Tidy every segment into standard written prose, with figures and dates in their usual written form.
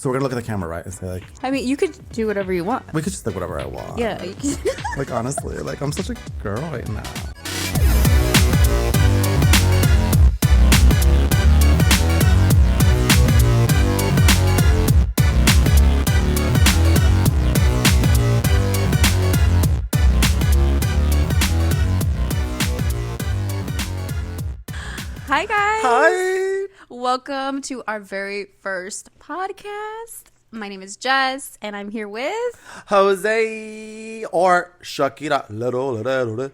So we're gonna look at the camera, right? And say like, I mean, you could do whatever you want. we could just think whatever I want. Yeah. You can. Like honestly, like I'm such a girl right now. Hi, guys. Hi. Welcome to our very first podcast. My name is Jess, and I'm here with... Jose or Shakira.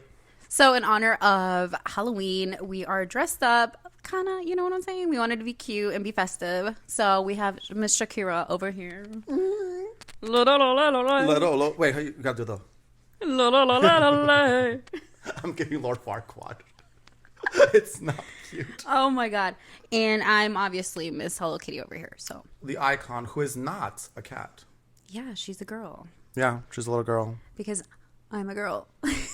So in honor of Halloween, we are dressed up, kind of, you know what I'm saying? We wanted to be cute and be festive. So we have Miss Shakira over here. Wait, you gotta do the... I'm giving Lord Farquaad. It's not cute. Oh my god. And I'm obviously Miss Hello Kitty over here. So The icon who is not a cat. yeah, she's a girl. Yeah, she's a little girl. Because I'm a girl.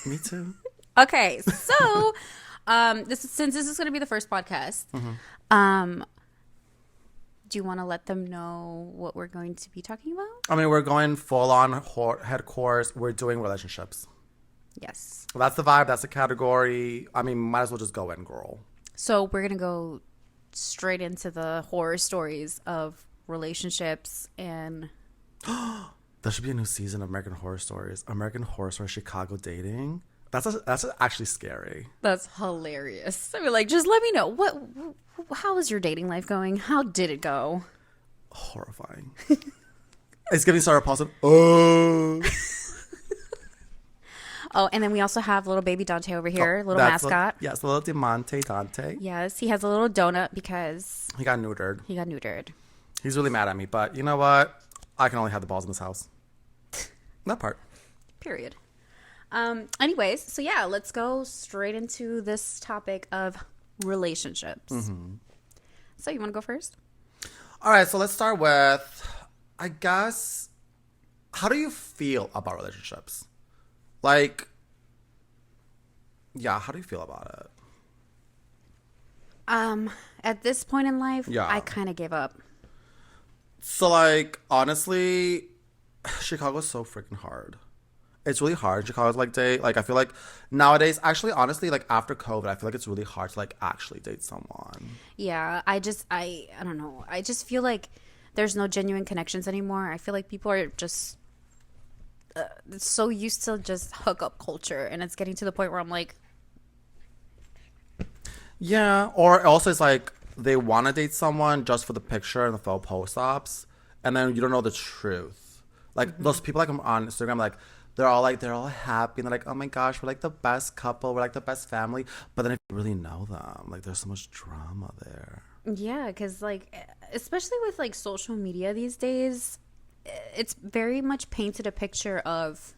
Me too. Okay, so since this is going to be the first podcast, do you want to let them know what we're going to be talking about? I mean, we're going full on headquarters. We're doing relationships. Yes. Well, that's the vibe. That's the category. I mean, might as well just go in, girl. So we're going to go straight into the horror stories of relationships and... There should be a new season of American Horror Stories. American Horror Story Chicago dating. That's actually scary. That's hilarious. I mean, like, just let me know. How is your dating life going? How did it go? Horrifying. It's giving Sarah Paulson. Oh. Oh, and then we also have little baby Dante over here, little mascot. Yes, little Dante. Yes, he has a little donut because He got neutered. he got neutered. He's really mad at me, but you know what? I can only have the balls in this house. That part. Period. Anyways, so yeah, let's go straight into this topic of relationships. So you want to go first? All right, so let's start with, I guess, how do you feel about relationships? Like, yeah, how do you feel about it? At this point in life, Yeah. I kind of gave up. So, like, honestly, Chicago's so freaking hard. It's really hard. Chicago's like date. Like, I feel like nowadays, actually, honestly, like after COVID, I feel like it's really hard to like actually date someone. Yeah, I don't know. I just feel like there's no genuine connections anymore. I feel like people are just so used to just hookup culture, and it's getting to the point where I'm like, Yeah, or also it's like they want to date someone just for the picture and the photo post ops, and then you don't know the truth. Like those people like on Instagram, like they're all happy and they're like, oh my gosh, we're like the best couple, we're like the best family. But then if you really know them, like there's so much drama there. yeah, because like, especially with like social media these days, it's very much painted a picture of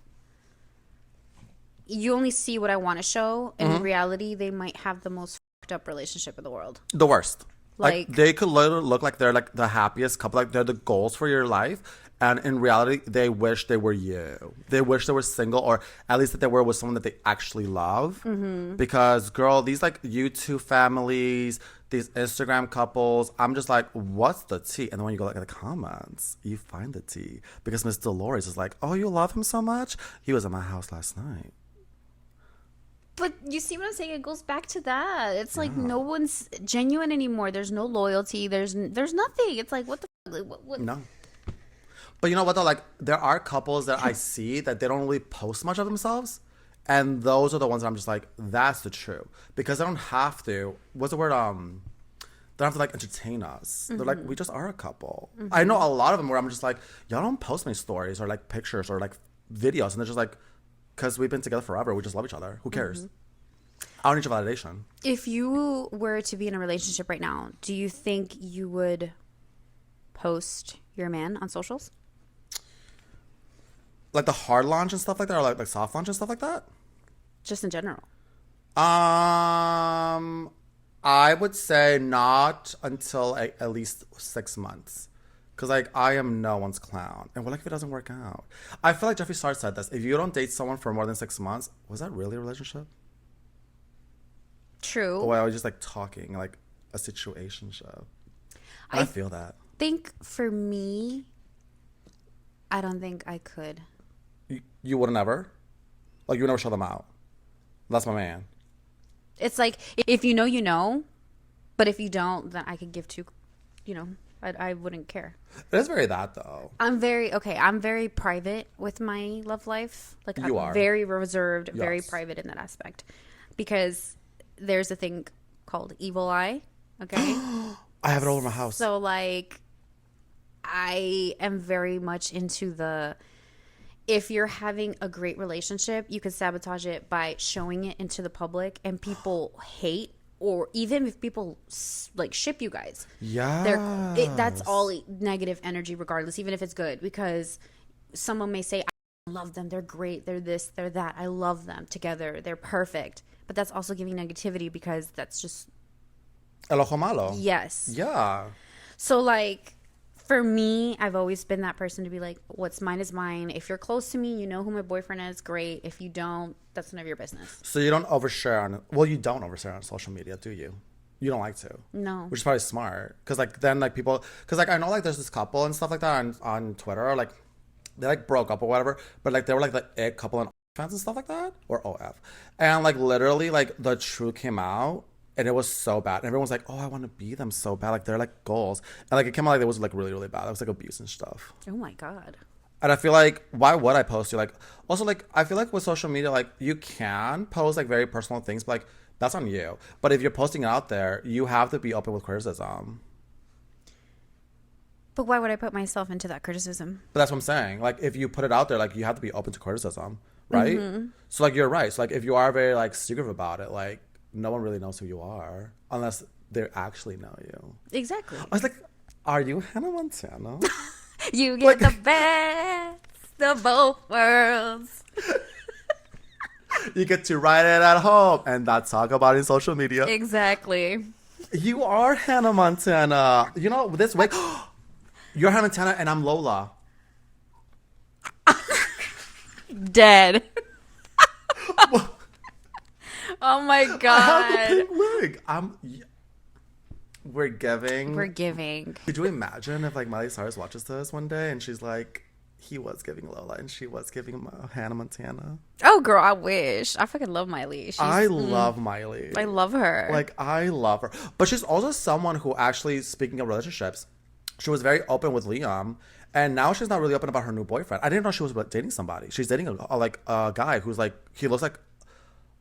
you only see what I want to show. And in reality, they might have the most fucked up relationship in the world. The worst. Like they could literally look like they're like the happiest couple, like they're the goals for your life. And in reality, they wish they were you. They wish they were single, or at least that they were with someone that they actually love. Because, girl, these like YouTube families, these Instagram couples, I'm just like, what's the tea? And then when you go like in the comments, you find the tea. Because Miss Dolores is like, oh, you love him so much? He was at my house last night. But you see what I'm saying? It goes back to that. It's like no one's genuine anymore. There's no loyalty. There's nothing. It's like, what the fuck? Like, what? No. But you know what though? Like there are couples that I see that they don't really post much of themselves, and those are the ones that I'm just like, that's the true, because they don't have to. What's the word? They don't have to like entertain us. They're like, we just are a couple. I know a lot of them where I'm just like, y'all don't post my stories or like pictures or like videos, and they're just like, because we've been together forever, we just love each other. Who cares? I don't need your validation. If you were to be in a relationship right now, do you think you would post your man on socials? Like the hard launch and stuff like that, or like soft launch and stuff like that? Just in general. I would say not until at least 6 months. Because, like, I am no one's clown. And what, like, if it doesn't work out? I feel like Jeffree Star said this. If you don't date someone for more than 6 months, was that really a relationship? True. Or I was just, like, talking, like, a situationship. I feel that. Think for me, I don't think I could. You wouldn't ever? Like, you would never show them out? That's my man. It's like, if you know, you know. But if you don't, then I could give two, you know, I wouldn't care. It is very that, though. I'm very private with my love life. Like, You I'm are. very reserved, very Yes. private in that aspect. Because there's a thing called evil eye, okay? I have it all over my house. So, like, I am very much into if you're having a great relationship, you can sabotage it by showing it into the public, and people hate, or even if people like ship you guys, Yeah. that's all negative energy, regardless, even if it's good, because someone may say, I love them, they're great, they're this, they're that, I love them together, they're perfect, but that's also giving negativity, because that's just El ojo malo. yes. Yeah. So, like, for me, I've always been that person to be like, what's mine is mine. If you're close to me, you know who my boyfriend is, great. If you don't, that's none of your business. So you don't overshare on... Well, you don't overshare on social media, do you? You don't like to. No. Which is probably smart. Because, like, then, like, people... Because, like, I know, like, there's this couple and stuff like that on Twitter. Like, they, like, broke up or whatever. But, like, they were, like, the it couple and fans and stuff like that. Or OF. And, like, literally, like, the truth came out. And it was so bad. And everyone's like, oh, I want to be them so bad. Like, they're, like, goals. And, like, it came out, like, it was, like, really, really bad. It was, like, abuse and stuff. Oh, my God. And I feel like, why would I post you? Like, also, like, I feel like with social media, like, you can post, like, very personal things, but, like, that's on you. But if you're posting it out there, you have to be open with criticism. But why would I put myself into that criticism? But that's what I'm saying. Like, if you put it out there, like, you have to be open to criticism, right? Mm-hmm. So, like, you're right. So, like, if you are very, like, secretive about it, like, no one really knows who you are unless they actually know you. Exactly. I was like, are you Hannah Montana? You get Like- the best of both worlds. You get to write it at home and not talk about it in social media. Exactly. You are Hannah Montana. You know, this week, you're Hannah Montana and I'm Lola. Dead. Oh, my I have God. a pink wig. We're giving. We're giving. Could you imagine if, like, Miley Cyrus watches this one day and she's like, he was giving Lola and she was giving Hannah Montana? Oh, girl, I wish. I fucking love Miley. I love Miley. I love her. Like, I love her. But she's also someone who actually, speaking of relationships, she was very open with Liam. And now she's not really open about her new boyfriend. I didn't know she was dating somebody. She's dating a guy who's like, he looks like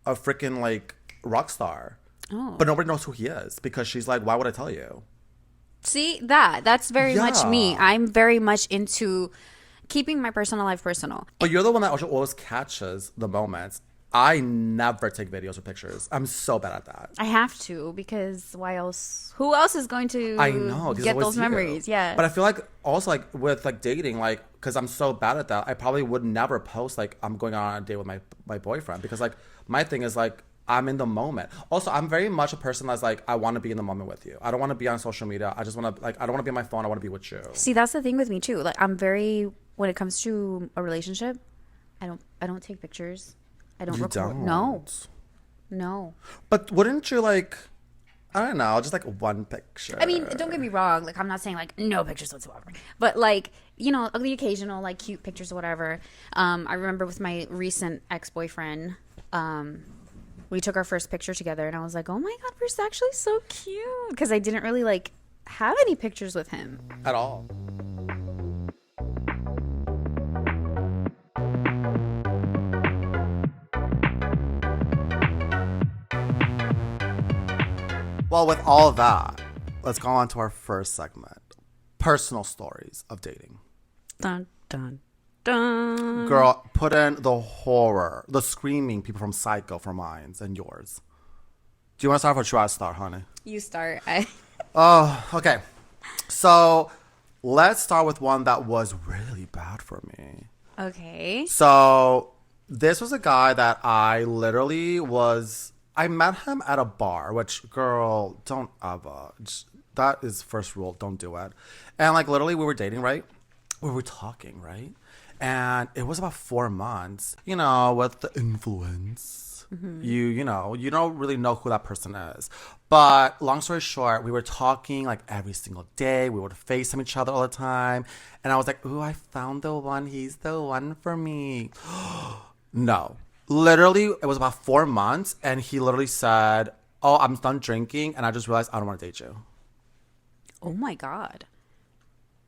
a freaking like rock star. Oh. But nobody knows who he is because she's like, why would I tell you? See, that's very much me. Yeah. I'm very much into keeping my personal life personal. But you're the one that always catches the moments. I never take videos or pictures. I'm so bad at that. I have to, because why else? Who else is going to I know, 'cause it's get always those you. memories? Yeah. But I feel like also like with like dating, like because I'm so bad at that, I probably would never post like I'm going on a date with my boyfriend because like my thing is like I'm in the moment. Also, I'm very much a person that's like I want to be in the moment with you. I don't want to be on social media. I just want to like I don't want to be on my phone. I want to be with you. See, that's the thing with me too. Like, I'm very, when it comes to a relationship, I don't take pictures. I don't You record. don't. No. But wouldn't you like? I don't know, just like one picture. I mean, don't get me wrong. Like, I'm not saying like no pictures whatsoever, but like, you know, the occasional like cute pictures or whatever. I remember with my recent ex-boyfriend, we took our first picture together, and I was like, oh my God, we're actually so cute, because I didn't really like have any pictures with him. At all. Well, with all that, let's go on to our first segment. Personal stories of dating. Dun dun dun. Girl, put in the horror, the screaming people from Psycho for mine and yours. Do you want to start or should I start, honey? You start. Oh, okay. So let's start with one that was really bad for me. Okay. So this was a guy that I met him at a bar, which, girl, don't ever. That is first rule. Don't do it. And, like, literally, we were dating, right? We were talking, right? And it was about 4 months, you know, with the influence. You know, you don't really know who that person is. But long story short, we were talking like every single day. We would FaceTime each other all the time. And I was like, ooh, I found the one. He's the one for me. No. Literally, it was about 4 months. And he literally said, oh, I'm done drinking. And I just realized I don't want to date you. Oh my God.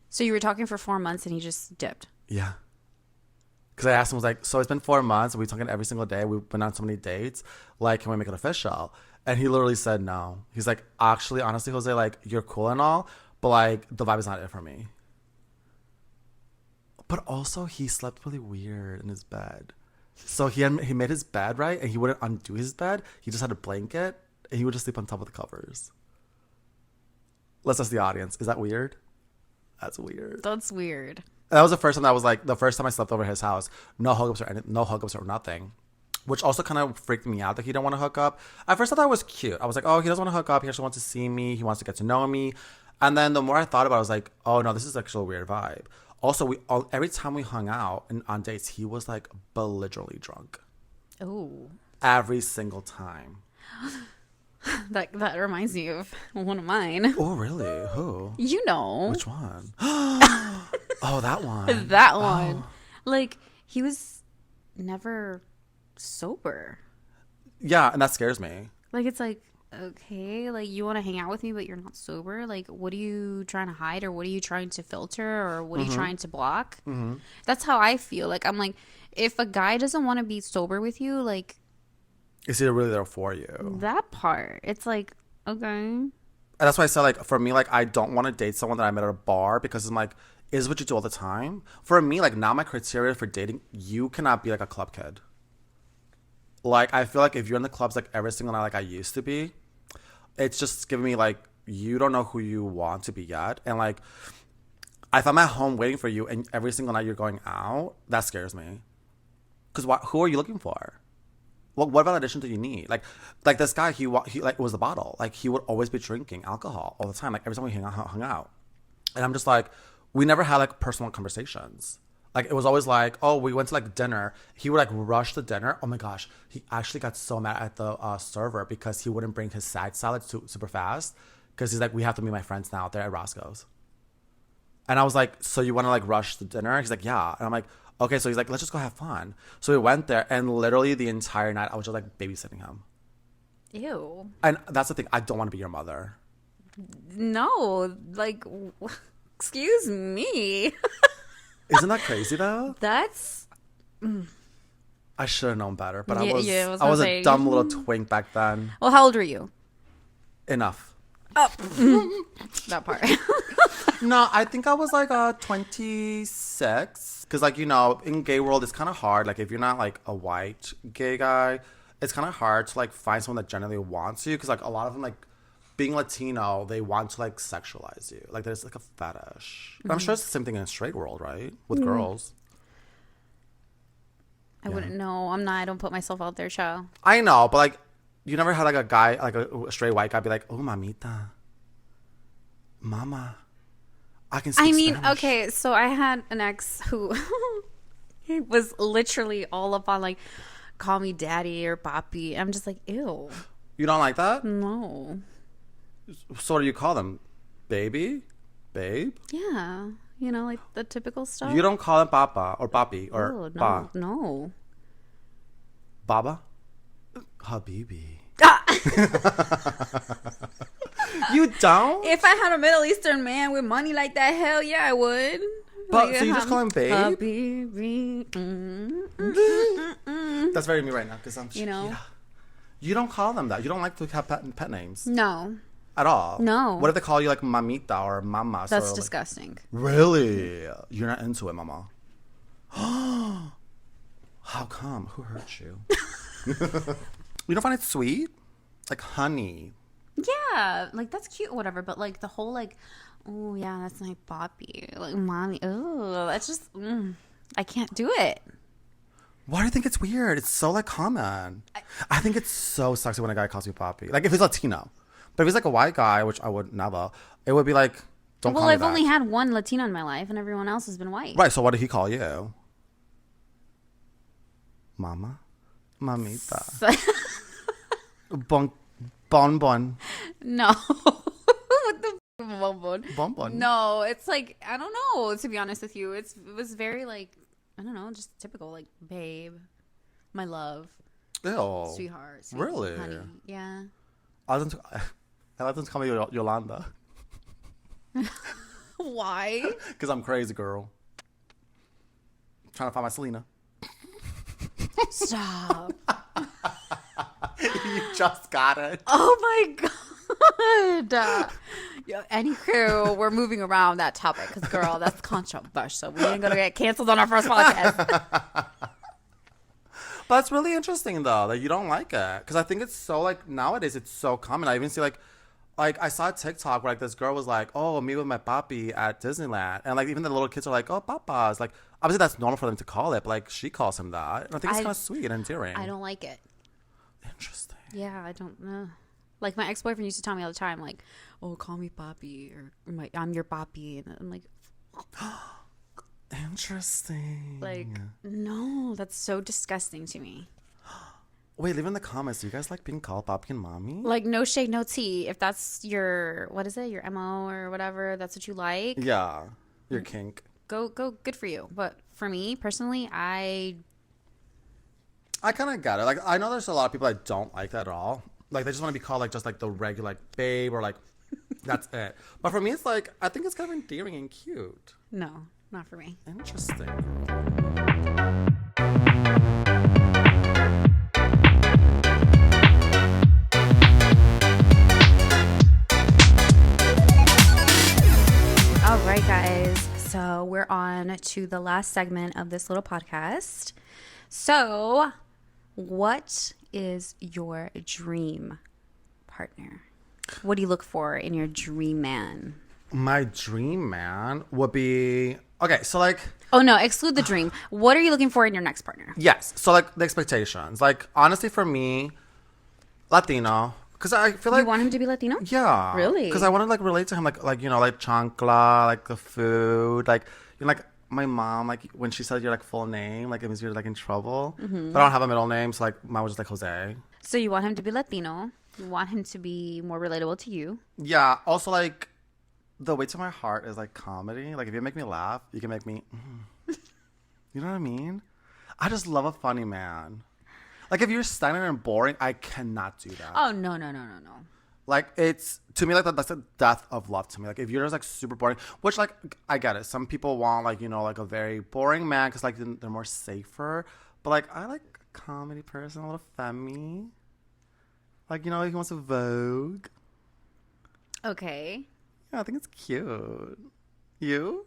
So you were talking for 4 months and he just dipped. Yeah. Because I asked him, I was like, so it's been 4 months. We're talking every single day. We've been on so many dates. Like, can we make it official? And he literally said no. He's like, actually, honestly, Jose, like, you're cool and all, but like, the vibe is not it for me. But also, he slept really weird in his bed. So he made his bed, right? And he wouldn't undo his bed. He just had a blanket, and he would just sleep on top of the covers. Let's ask the audience. Is that weird? That's weird. That's weird. That was the first time the first time I slept over his house. No hookups or nothing. Which also kind of freaked me out that he didn't want to hook up. At first I thought it was cute. I was like, oh, he doesn't want to hook up. He actually wants to see me. He wants to get to know me. And then the more I thought about it, I was like, oh no, this is actually a weird vibe. Also, every time we hung out and on dates, he was like belligerently drunk. Oh. Every single time. That reminds me of one of mine. Oh, really? Who? You know. Which one? Oh, that one. That one. Oh. Like, he was never sober. Yeah, and that scares me. Like, it's like, okay, like, you want to hang out with me, but you're not sober? Like, what are you trying to hide, or what are you trying to filter, or what are you trying to block? That's how I feel. Like, I'm like, if a guy doesn't want to be sober with you, like... Is he really there for you? That part. It's like, okay. And that's why I said, like, for me, like, I don't want to date someone that I met at a bar, because I'm like, is what you do all the time. For me, like, now my criteria for dating, you cannot be like a club kid. Like, I feel like if you're in the clubs like every single night like I used to be, it's just giving me like, you don't know who you want to be yet. And like, if I'm at home waiting for you and every single night you're going out, that scares me. Because who are you looking for? What validation do you need? Like this guy, he like, it was the bottle. Like, he would always be drinking alcohol all the time. Like, every time we hung out. And I'm just like, we never had like personal conversations. Like, it was always like, oh, we went to like dinner. He would like rush the dinner. Oh my gosh. He actually got so mad at the server because he wouldn't bring his side salad super fast. Because he's like, we have to meet my friends now. They're at Roscoe's. And I was like, so you want to like rush the dinner? He's like, yeah. And I'm like, okay. So he's like, let's just go have fun. So we went there, and literally the entire night I was just like babysitting him. Ew. And that's the thing. I don't want to be your mother. No. Like, excuse me. Isn't that crazy though? That's... I should have known better, but yeah, I was a dumb little twink back then. Well, how old were you? Enough. Oh. That part. No, I think I was like 26. Because, like, you know, in gay world, it's kind of hard. Like, if you're not like a white gay guy, it's kind of hard to like find someone that genuinely wants you. Because, like, a lot of them, like, being Latino, they want to like sexualize you. Like, there's like a fetish. I'm sure it's the same thing in the straight world, right? With girls. I wouldn't know. I don't put myself out there, child. I know, but like, you never had like a guy, like a straight white guy, be like, "Oh, mamita, mama, I can speak Spanish." Okay, so I had an ex who he was literally all up on like, call me daddy or papi. I'm just like, ew. You don't like that? No. So what do you call them? Baby? Babe? Yeah. You know, like the typical stuff. You don't call them papa or papi or no, ba? No. Baba? Habibi. Ah! You don't? If I had a Middle Eastern man with money like that, hell yeah, I would. But like, so you just call him babe? Habibi. That's very me right now, because I'm You know? Yeah. You don't call them that. You don't like to have pet names. No. At all. No. What if they call you like mamita or mama? That's so, disgusting. Like, really? You're not into it, mama. How come? Who hurt you? You don't find it sweet? Like honey. Yeah, like that's cute or whatever, but like the whole like, oh yeah, that's my papi. Like mommy, oh, that's just, I can't do it. Why do you think it's weird? It's so like common. I think it's so sexy when a guy calls you papi. Like if he's Latino. But if he's like a white guy, which I would never, it would be like, don't call me I've that. only had one Latino in my life and everyone else has been white. Right, so what did he call you? Mama? Mamita. So, Bonbon. no. What the bonbon? Bonbon. No, it's like, I don't know, to be honest with you. It was very like, I don't know, just typical, like, babe, my love, Ew. sweetheart, Really? honey. Yeah. I like them to call me Yolanda. Why? Because I'm crazy, girl. Trying to find my Selena. Stop. You just got it. Oh my god. Anywho, we're moving around that topic because, girl, that's controversial. We ain't gonna get canceled on our first podcast. But it's really interesting though that you don't like it, because I think it's so, like, nowadays it's so common. I even see like I saw a TikTok where like this girl was like, "Oh, me with my papi at Disneyland," and like even the little kids are like, "Oh, papas." Like obviously that's normal for them to call it, but like she calls him that, and I think it's kind of sweet and endearing. I don't like it. Interesting. Yeah, I don't know. Like my ex-boyfriend used to tell me all the time, like, "Oh, call me papi," or "I'm your papi," and I'm like, interesting. like, no, that's so disgusting to me. Wait, leave in the comments. Do you guys like being called papi and mommy? Like, no shade, no tea. If that's your, what is it, your MO or whatever, that's what you like. Yeah, your kink. Go, good for you. But for me personally, I kind of get it. Like, I know there's a lot of people that don't like that at all. Like, they just want to be called, like, just, like, the regular, like, babe or, like, that's it. But for me, it's, like, I think it's kind of endearing and cute. no, not for me. Interesting. All right, guys. So we're on to the last segment of this little podcast. So, what is your dream partner? What do you look for in your dream man? My dream man would be... Okay, so, like... Oh, no, exclude the dream. What are you looking for in your next partner? Yes. So, like, the expectations. Like, honestly, for me, Latino. Because I feel like... You want him to be Latino? Yeah. Really? Because I want to, like, relate to him, like, you know, like, chancla, like, the food. Like, you know, like, my mom, like, when she said your, like, full name, like, it means you're, like, in trouble. Mm-hmm. But I don't have a middle name, so, like, mine was just, like, Jose. So you want him to be Latino. You want him to be more relatable to you. Yeah. Also, like, the way to my heart is, like, comedy. Like, if you make me laugh, you can make me... You know what I mean? I just love a funny man. Like, if you're stagnant and boring, I cannot do that. Oh, no. Like, it's... To me, like, that's the death of love to me. Like, if you're just, like, super boring... Which, like, I get it. Some people want, like, you know, like, a very boring man because, like, they're more safer. But, like, I like a comedy person, a little femmy. Like, you know, like, he wants a Vogue. Okay. Yeah, I think it's cute. You?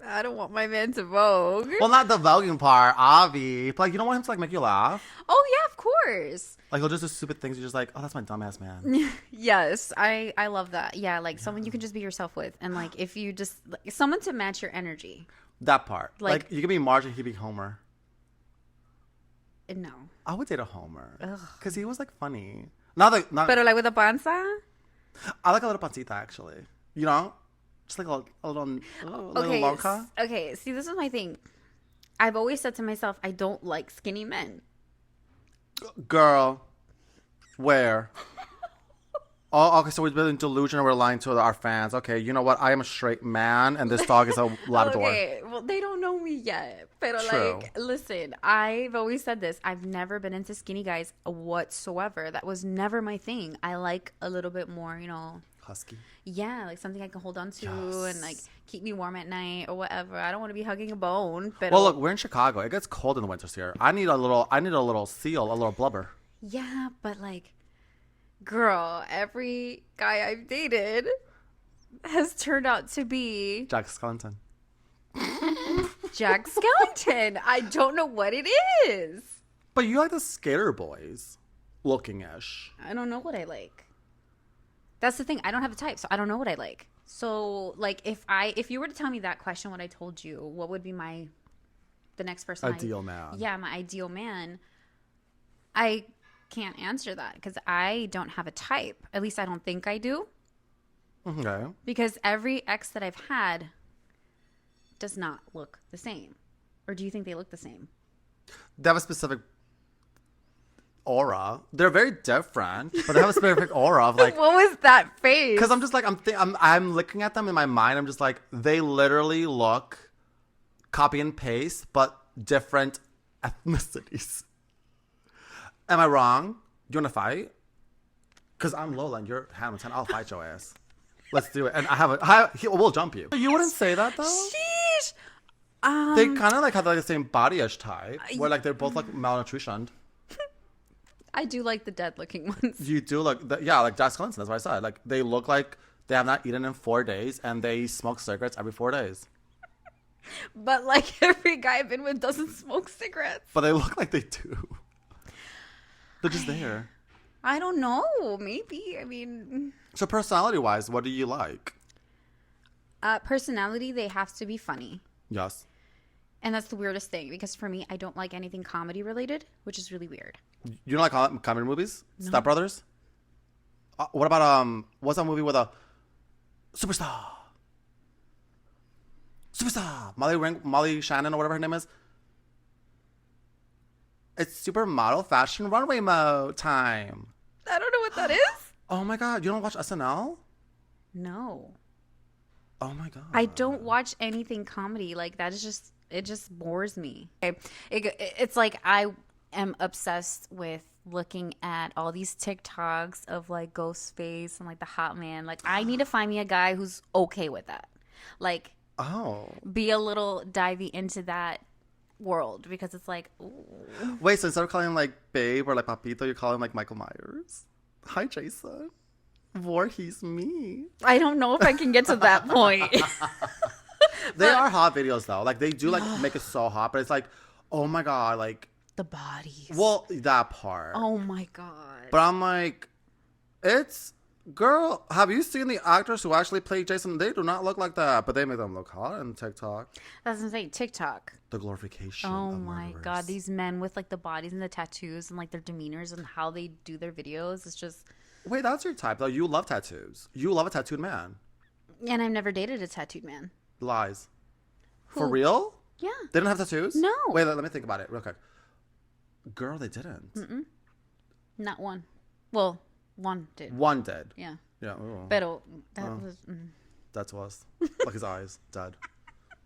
I don't want my man to Vogue. Well, not the voguing part, Avi. But, like, you don't want him to, like, make you laugh. Oh, yeah, of course. Like, he'll just do stupid things. You're just like, oh, that's my dumbass man. Yes, I love that. Yeah, like someone you can just be yourself with. And like if you just, like, someone to match your energy. That part. Like, you could be Marge and he could be Homer. No. I would date a Homer. Ugh. Because he was, like, funny. Not Pero like with a panza? I like a little pancita, actually. You know? Just like a little lonca. Okay, see, this is my thing. I've always said to myself, I don't like skinny men. Girl. Where? Oh, okay, so we've been in delusion and we're lying to our fans. Okay, you know what? I am a straight man and this dog is a Labrador. Okay, well, they don't know me yet. But True. like, listen, I've always said this. I've never been into skinny guys whatsoever. That was never my thing. I like a little bit more, you know. Husky. Yeah, like something I can hold on to Yes. and like keep me warm at night or whatever. I don't want to be hugging a bone. But Well, look, we're in Chicago. It gets cold in the winters here. I need a little seal, a little blubber. yeah, but like, girl, every guy I've dated has turned out to be Jack Skellington. Jack Skellington. I don't know what it is. But you like the skater boys looking-ish. I don't know what I like. That's the thing. I don't have a type, so I don't know what I like. So, like, if you were to tell me that question, what I told you, what would be the next person? Ideal man. Yeah, my ideal man. I can't answer that because I don't have a type. At least I don't think I do. Okay. Because every ex that I've had does not look the same. Or do you think they look the same? They have a specific aura. They're very different, but they have a specific aura of like. What was that face? Because I'm just like I'm looking at them in my mind. I'm just like they literally look copy and paste, but different ethnicities. Am I wrong? Do you want to fight? Because I'm Lola and you're Hamilton. I'll fight your ass. Let's do it. And we'll jump you. You wouldn't say that though. Sheesh. They kind of like have like the same body-ish type, where like they're both like malnutritioned. I do like the dead-looking ones. You do look, like Jack Skellington. That's what I said. Like they look like they have not eaten in 4 days, and they smoke cigarettes every 4 days. But like every guy I've been with doesn't smoke cigarettes. But they look like they do. They're just there. I don't know. Maybe. I mean, So personality-wise, what do you like? personality, they have to be funny. Yes. And that's the weirdest thing because for me, I don't like anything comedy related, which is really weird. You don't like comedy movies? No. Step Brothers? What about what's that movie with a superstar? Molly Shannon or whatever her name is. It's supermodel fashion runway mode time. I don't know what that is. Oh my god, you don't watch SNL? No. Oh my god. I don't watch anything comedy. Like that is just it just bores me. It's like I am obsessed with looking at all these TikToks of like Ghostface and like the hot man. Like I need to find me a guy who's okay with that. Like be a little divey into that world because it's like ooh. Wait, so instead of calling him like babe or like papito, you call him like Michael Myers? Hi, Jason. Voorhees me. I don't know if I can get to that point. They are hot videos though. Like they do like make it so hot, but it's like, oh my god, like the bodies. Well, that part. Oh my god. But I'm like, it's girl. Have you seen the actors who actually play Jason? They do not look like that, but they make them look hot on TikTok. That's insane. TikTok. The glorification. Oh of my murderers. god, these men with like the bodies and the tattoos and like their demeanors and how they do their videos. It's just. Wait, that's your type though. You love tattoos. You love a tattooed man. And I've never dated a tattooed man. Lies. Who? For real? Yeah. They didn't have tattoos? No. Wait, let me think about it real quick. Girl, they didn't. Mm-mm. Not one. Well, one did. One did. Yeah. Yeah. Ooh. Pero that was. That was like his eyes dead,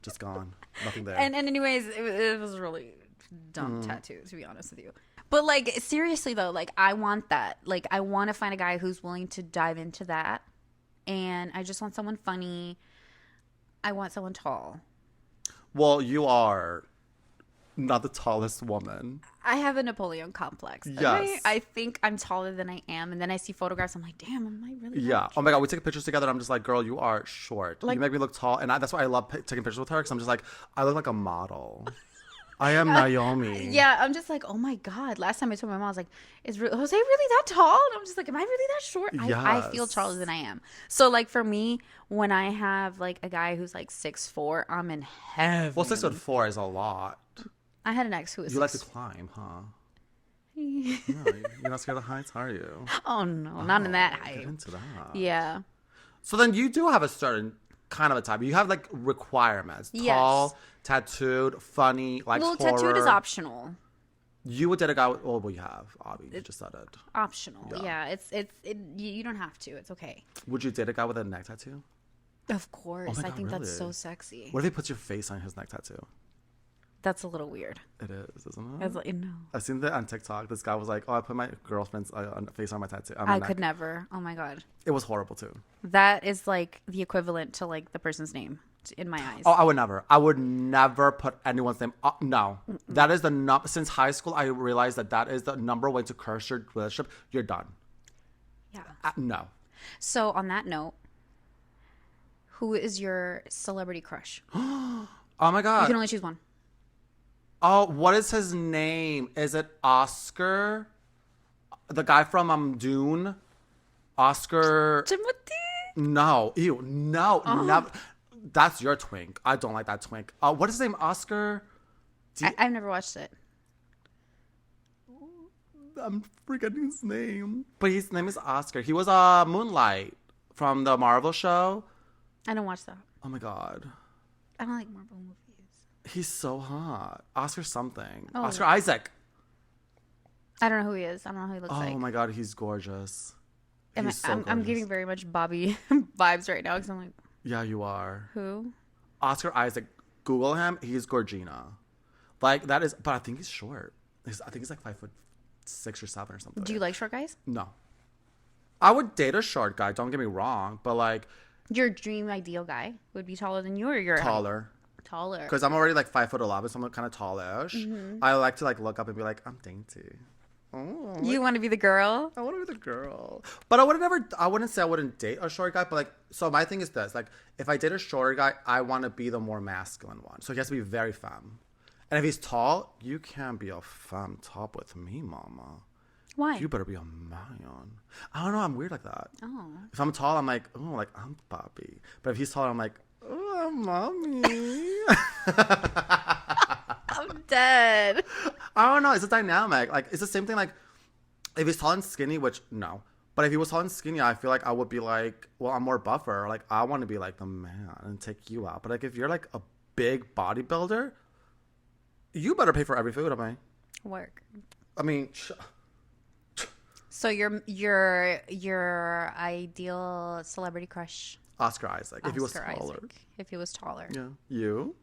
just gone, nothing there. And anyways, it was really dumb tattoo to be honest with you. But like seriously though, like I want that. Like I want to find a guy who's willing to dive into that, and I just want someone funny. I want someone tall. Well, you are not the tallest woman. I have a Napoleon complex. Yes. Okay? I think I'm taller than I am. And then I see photographs. I'm like, damn, am I really Yeah. that Oh my god, we take pictures together. And I'm just like, girl, you are short. Like- you make me look tall, and that's why I love taking pictures with her. Because I'm just like, I look like a model. I am Naomi. Yeah, I'm just like, oh my god. Last time I told my mom, I was like, is Jose really that tall? And I'm just like, am I really that short? I feel Yes. taller than I am. So like for me, when I have like a guy who's like 6'4", I'm in heaven. Well, 6'4" is a lot. I had an ex who was You like to climb, huh? No, you're not scared of heights, are you? Oh no, not in that Get height. into that. Yeah. So then you do have a certain kind of a type. You have like requirements. Yes. Tall, tattooed, funny, like Well, horror. tattooed is optional. You would date a guy with, well, you have, Abby. You just said it. Optional. Yeah. Yeah, you don't have to. It's okay. Would you date a guy with a neck tattoo? Of course. Oh my I God, think that's really? so sexy. What if he puts your face on his neck tattoo? That's a little weird. It is, isn't it? I was like, no. I've seen that on TikTok. This guy was like, "Oh, I put my girlfriend's face on my tattoo." On I my could neck." never. Oh my god. It was horrible too. That is like the equivalent to like the person's name in my eyes. Oh, I would never. I would never put anyone's name. No, that is the since high school. I realized that is the number one way to curse your relationship. You're done. Yeah. No. So on that note, who is your celebrity crush? Oh my god. You can only choose one. Oh, what is his name? Is it Oscar? The guy from Dune? Oscar? Timothy? No. Ew. No. Never. That's your twink. I don't like that twink. What is his name? Oscar? I've never watched it. I'm forgetting his name. But his name is Oscar. He was Moonlight from the Marvel show. I don't watch that. Oh my god. I don't like Marvel movies. He's so hot. Oscar something. Oh. Oscar Isaac. I don't know who he is. I don't know who he looks Oh like. my God, he's gorgeous. Am I- He's so I'm gorgeous. giving very much Bobby vibes right now because I'm like, Yeah, you are. who? Oscar Isaac. Google him. He's Gorgina. Like that is, but I think he's short. I think he's like 5'6" or 7" or something. Do you like short guys? No. I would date a short guy. Don't get me wrong, but like Your dream ideal guy would be taller than you, or your taller. Taller. Because I'm already like 5'11", so I'm kind of tallish. I like to like look up and be like, I'm dainty. Oh, You want to be the girl? I want to be the girl. But I wouldn't say I wouldn't date a short guy, but like, so my thing is this, like, if I date a shorter guy, I want to be the more masculine one. So he has to be very femme. And if he's tall, you can't be a femme top with me, mama. Why? You better be a man. I don't know, I'm weird like that. Oh. If I'm tall, I'm like, oh, like, I'm Bobby. But if he's tall, I'm like, oh, I'm mommy. I'm dead. I don't know. It's a dynamic. Like, it's the same thing. Like, if he's tall and skinny, which no, but if he was tall and skinny, I feel like I would be like, well, I'm more buffer. Like, I want to be like the man and take you out. But like, if you're like a big bodybuilder, you better pay for every food. Work. I mean, So your ideal celebrity crush? Oscar Isaac. If he was Oscar taller. Isaac. If he was taller. Yeah. You.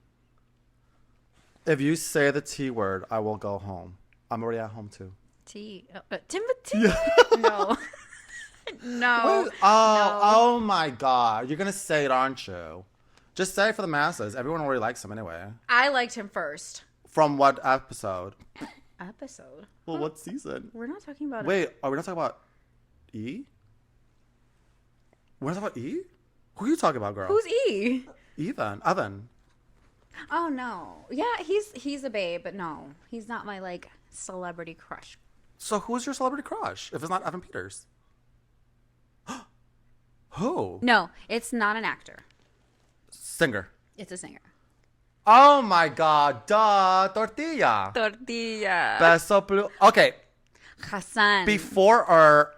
If you say the T word, I will go home. I'm already at home too. Timothy. No. No. Wait, oh my God. You're going to say it, aren't you? Just say it for the masses. Everyone already likes him anyway. I liked him first. From what episode? Episode. Well, what season? We're not talking about Wait, are we not talking about E? We're not talking about E? Who are you talking about, girl? Who's E? Evan. Oh no. Yeah, he's a babe, but no. He's not my like celebrity crush. So who's your celebrity crush? If it's not Evan Peters. Who? No, it's not an actor. Singer. It's a singer. Oh my God, duh. Tortilla. Tortilla. Beso blue. Okay, Hassan. before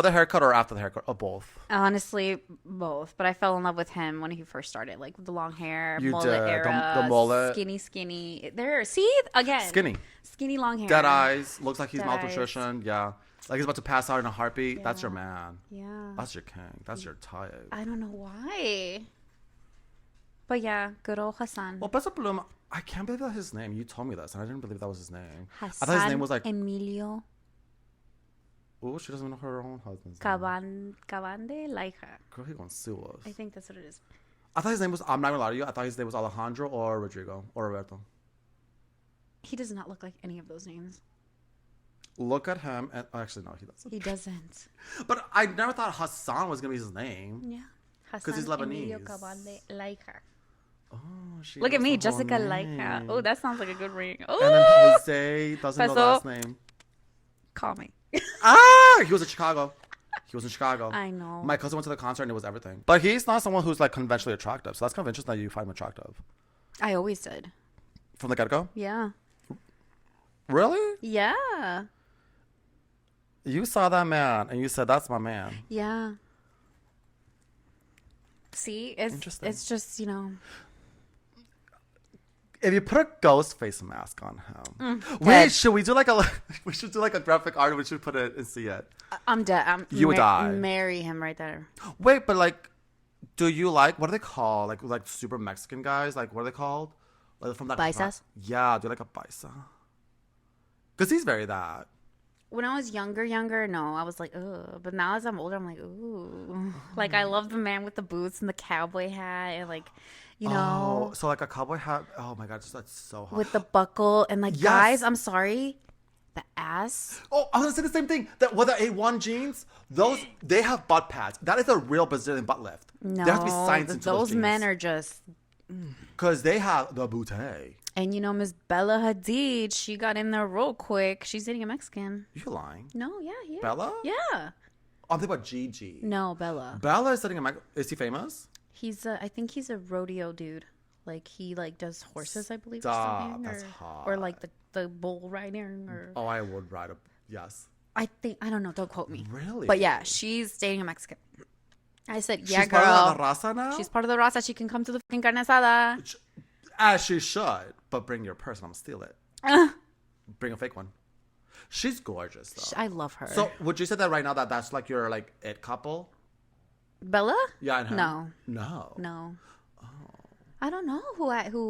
the haircut or after the haircut? Or both? Honestly, both. But I fell in love with him when he first started, like with the long hair, You mullet did. era, The mullet. skinny. There, see again, skinny long hair, Dead eyes. Looks like he's Dead eyes. malnutrition. Yeah. Like he's about to pass out in a heartbeat. That's your man. Yeah, That's your king. That's your type. I don't know why, but yeah, good old Hassan. Well, Beso Plum, I can't believe that's his name. You told me this, and I didn't believe that was his name. Hassan I thought his name was like, Emilio oh, she doesn't know her own husband's name. Cavande Laija. Girl, he gonna sue us. I think that's what it is. I thought his name was, I'm not gonna lie to you, I thought his name was Alejandro or Rodrigo or Roberto. He does not look like any of those names. Look at him, and actually, no, he doesn't. He doesn't. But I never thought Hassan was gonna be his name. Yeah. 'Cause he's Hassan Emilio Lebanese. Cavande Laija. Oh, she Look at knows me, the whole Jessica name. Laija. Oh, that sounds like a good ring. And then Oh, Jose doesn't know the Beso. last name. call me. He was in Chicago. He was in Chicago. I know. My cousin went to the concert and it was everything. But he's not someone who's like conventionally attractive. So that's kind of interesting that you find him attractive. I always did. From the get-go? Yeah. Really? Yeah. You saw that man and you said, that's my man. Yeah. See, Interesting. it's just, you know. If you put a ghost face mask on him. Wait, dead. should we do like a we should do like a graphic art, we should put it and see it. I'm dead. You would die. Marry him right there. Wait, but like, do you like, what are they called? Like super Mexican guys? Like, what are they called? Like from that Paisas? Yeah, do you like a paisa? Because he's very that. When I was younger, no, I was like, ugh. But now as I'm older, I'm like, ooh. Like, I love the man with the boots and the cowboy hat and, like, you know. Oh, so like a cowboy hat. Oh my God, that's so hot. With the buckle. And, like, Yes. guys, I'm sorry. The ass. Oh, I was gonna say the same thing. That with the A1 jeans, they have butt pads. That is a real Brazilian butt lift. No. There has to be science into those jeans. men are just. Because they have the booty. And, you know, Miss Bella Hadid, she got in there real quick. She's dating a Mexican. You're lying. No, yeah. Bella? Yeah. Oh, I'm thinking about Gigi. No, Bella. Bella is sitting in my. Is he famous? I think he's a rodeo dude. Like he does horses, I believe, or Stop, something. that's or, hot. or like the bull riding or Oh, I would ride a. Yes. I don't know, don't quote me. Really? But yeah, she's dating a Mexican. I said, yeah, She's girl. part of the raza now? She's part of the raza. She can come to the fucking carne asada. As she should. But bring your purse and I'm gonna steal it. Bring a fake one. She's gorgeous though. I love her. So would you say that right now that that's like your like it couple? Bella? Yeah, and her? No. No. Oh. I don't know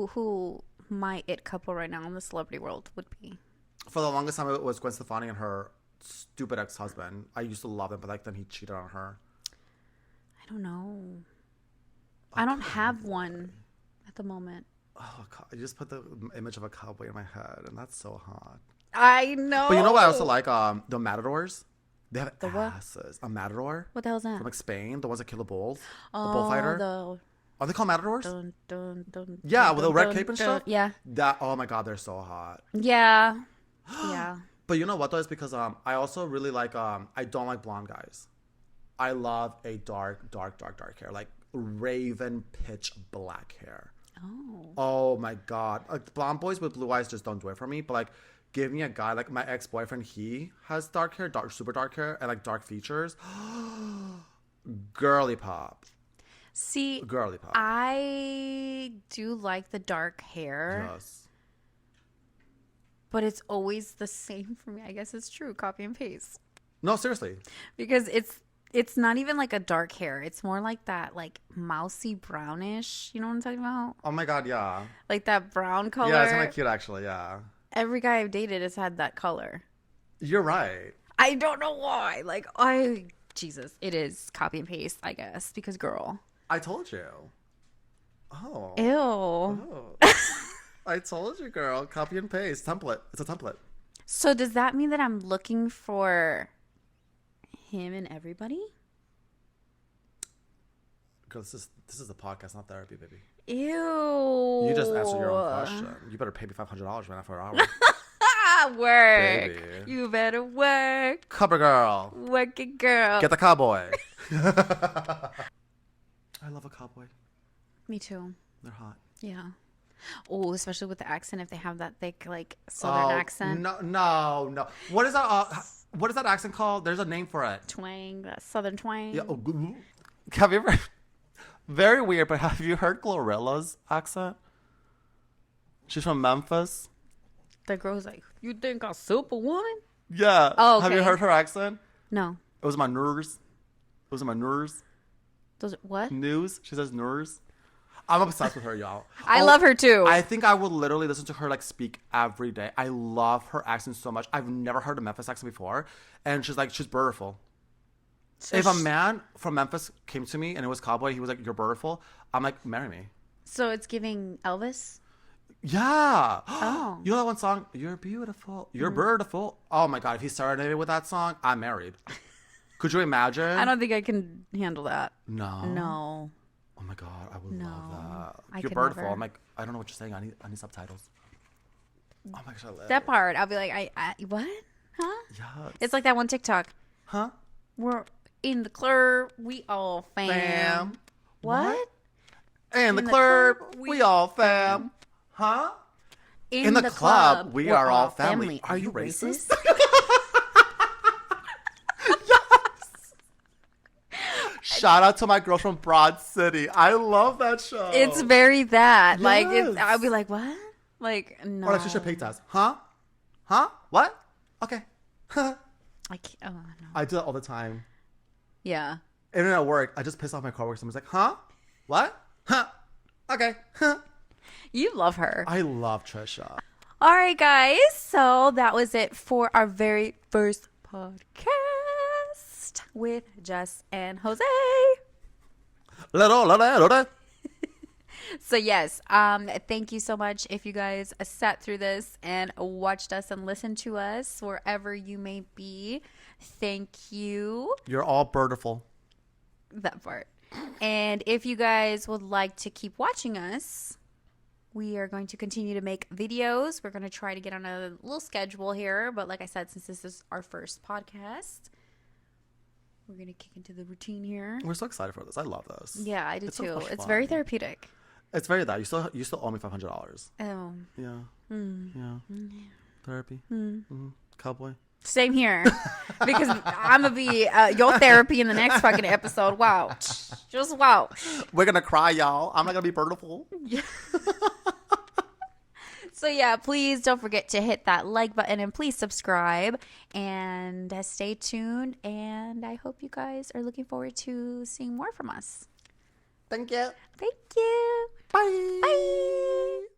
who my it couple right now in the celebrity world would be. For the longest time, it was Gwen Stefani and her stupid ex-husband. I used to love him, but like then he cheated on her. I don't know. I don't have one at the moment. Oh, God. I just put the image of a cowboy in my head, and that's so hot. I know. But you know what I also like? The matadors. They have The what? asses. A matador What the hell is that? from like Spain, the ones that kill the bulls. Oh, the bullfighter. Are they called matadors? Yeah, with the red cape and stuff. Yeah. That. Oh my God, they're so hot. Yeah. Yeah. But you know what though? It's because I also really like I don't like blonde guys. I love a dark hair, like raven pitch black hair. Oh my God. Like blonde boys with blue eyes just don't do it for me. But like, give me a guy like my ex-boyfriend. He has dark hair, super dark hair, and like dark features. Girly pop. See, Girly pop. I do like the dark hair. Yes. But it's always the same for me. I guess it's true. Copy and paste. No, seriously. Because it's not even like a dark hair. It's more like that like mousy brownish. You know what I'm talking about? Oh my God, yeah. Like that brown color. Yeah, it's kind of cute actually, yeah. Every guy I've dated has had that color. You're right. I don't know why. Like Jesus, it is copy and paste, I guess, because girl. I told you. Oh. Ew. Oh. I told you, girl. Copy and paste. Template. It's a template. So does that mean that I'm looking for him and everybody? Girl, this is a podcast, not therapy, baby. Ew. You just answered your own question. You better pay me $500 right now for an hour. Work. Baby. You better work. Cover girl. Work it, girl. Get the cowboy. I love a cowboy. Me too. They're hot. Yeah. Oh, especially with the accent, if they have that thick, like, southern accent. No. What is that accent called? There's a name for it. Twang, that southern twang. Yeah. Have you ever... Very weird, but have you heard Glorilla's accent? She's from Memphis. The girl's like, you think I'm Superwoman? Yeah. Oh, okay. Have you heard her accent? No. It was my nerves. It was my nerves. Those what? News. She says nerves. I'm obsessed with her, y'all. I love her too. I think I would literally listen to her like speak every day. I love her accent so much. I've never heard a Memphis accent before. And she's beautiful. So if a man from Memphis came to me and it was cowboy, he was like, "You're beautiful." I'm like, "Marry me." So it's giving Elvis? Yeah. Oh. You know that one song? You're beautiful. You're beautiful. Oh my God. If he started with that song, I'm married. Could you imagine? I don't think I can handle that. No. No. Oh my God. I would love that. I You're could beautiful. never. I'm like, I don't know what you're saying. I need subtitles. Oh my gosh. I love That part, I'll be like, I what? Huh? Yes. It's like that one TikTok. Huh? We're in the club, we all fam. What? In the club, we all fam. Huh? In the club, we are all family. Are you racist? Shout out to my girls from Broad City. I love that show. It's very that. Yes. Like, I'll be like, what? Like, no. Or like Trisha Paytas. Huh? Huh? What? Okay. I can't. Oh, no. I do that all the time. Yeah. Even at work, I just piss off my coworkers. Someone's like, huh? What? Huh? Okay. Huh? You love her. I love Trisha. All right, guys. So that was it for our very first podcast with Jess and Jose. So yes, thank you so much if you guys sat through this and watched us and listened to us wherever you may be. Thank you. You're all beautiful. That part. And if you guys would like to keep watching us, we are going to continue to make videos. We're going to try to get on a little schedule here. But like I said, since this is our first podcast, we're going to kick into the routine here. We're so excited for this. I love this. Yeah, I do It's so too. much It's fun. very therapeutic. It's very that. You still owe me $500. Oh. Yeah. Yeah. Therapy. Cowboy. Same here. Because I'm going to be your therapy in the next fucking episode. Wow. Just wow. We're going to cry, y'all. I'm not going to be beautiful. Yeah. So yeah, please don't forget to hit that like button and please subscribe and stay tuned. And I hope you guys are looking forward to seeing more from us. Thank you. Thank you. Bye. Bye.